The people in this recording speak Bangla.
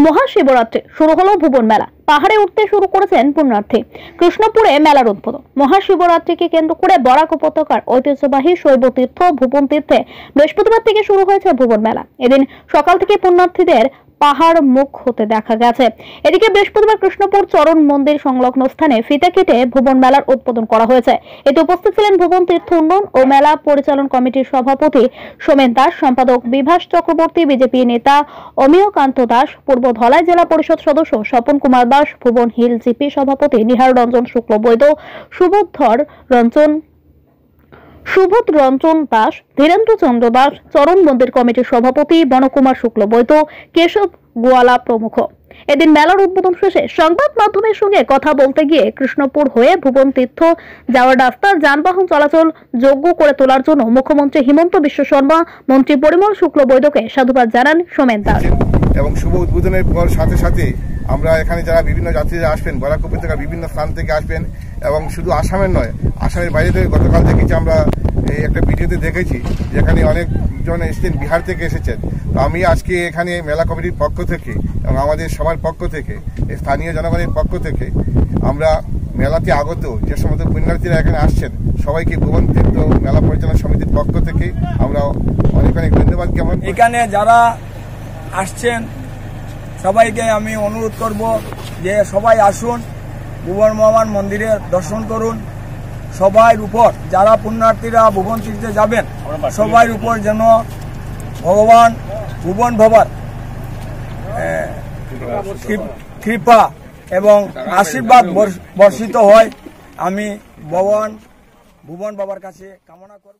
মহাশিবরাত্রি শুরু হলো ভুবন মেলা। পাহাড়ে উঠতে শুরু করেছেন পুণ্যার্থী। কৃষ্ণপুরে মেলার উদ্বোধন। মহাশিবরাত্রিকে কেন্দ্র করে বরাক উপত্যকার ঐতিহ্যবাহী শৈব তীর্থ ভুবন তীর্থে বৃহস্পতিবার থেকে শুরু হয়েছে ভুবন মেলা। এদিন সকাল থেকে পুণ্যার্থীদের পাহাড় মুখ হতে দেখা গেছে। এদিকে বৃহস্পতিবার কৃষ্ণপুর চরণ মন্দির সংলগ্ন স্থানে ফিতা কেটে ভুবন মেলার উদ্বোধন করা হয়েছে। এতে উপস্থিত ছিলেন ভুবন তীর্থ উন্নয়ন ও মেলা পরিচালন কমিটির সভাপতি সোমেন দাস, সম্পাদক বিভাস চক্রবর্তী, বিজেপি নেতা অমিয়কান্ত দাস, পূর্ব ধলাই জেলা পরিষদ সদস্য স্বপন কুমার দাস, ভুবন হিল জিপি সভাপতি নিহার রঞ্জন শুক্লবৈদ্য, সুবোধ রঞ্জন দাস, ধীরেন্দ্র চন্দ্র দাস, চরণ মন্দির কমিটির সভাপতি বনকুমার শুক্লবৈদ্য, কেশব গোয়ালা প্রমুখ। এদিন মেলার উদ্বোধন শেষে সংবাদ মাধ্যমের সঙ্গে কথা বলতে গিয়ে কৃষ্ণপুর হয়ে ভুবন তীর্থ যাওয়ার রাস্তা যানবাহন চলাচল যোগ্য করে তোলার জন্য মুখ্যমন্ত্রী হিমন্ত বিশ্ব শর্মা, মন্ত্রী পরিমল শুক্লবৈদ্যকে সাধুবাদ জানান সোমেন দাস। এবং শুভ উদ্বোধনের পর সাথে সাথে আমরা এখানে যারা বিভিন্ন যাত্রীরা আসবেন, বরাক উপত্যকার বিভিন্ন স্থান থেকে আসবেন এবং শুধু আসামের নয়, আসামের বাইরে থেকে গতকাল দেখেছি আমরা এই একটা ভিডিওতে দেখেছি যেখানে অনেকজন এসেছেন, বিহার থেকে এসেছেন। তো আমি আজকে এখানে মেলা কমিটির পক্ষ থেকে এবং আমাদের সবার পক্ষ থেকে, স্থানীয় জনগণের পক্ষ থেকে আমরা মেলাতে আগত যে সমস্ত পুণ্যার্থীরা এখানে আসছেন সবাইকে ভুবন তীর্থ মেলা পরিচালনা সমিতির পক্ষ থেকে আমরা অনেক অনেক ধন্যবাদ জ্ঞাপন। এখানে যারা আসছেন সবাইকে আমি অনুরোধ করব যে সবাই আসুন, ভুবন ভগবান মন্দিরে দর্শন করুন। সবার উপর যারা পুণ্যার্থীরা ভুবন তীর্থে যাবেন সবার উপর যেন ভগবান ভুবন ভবার কৃপা এবং আশীর্বাদ বর্ষিত হয়, আমি ভুবন বাবার কাছে কামনা করব।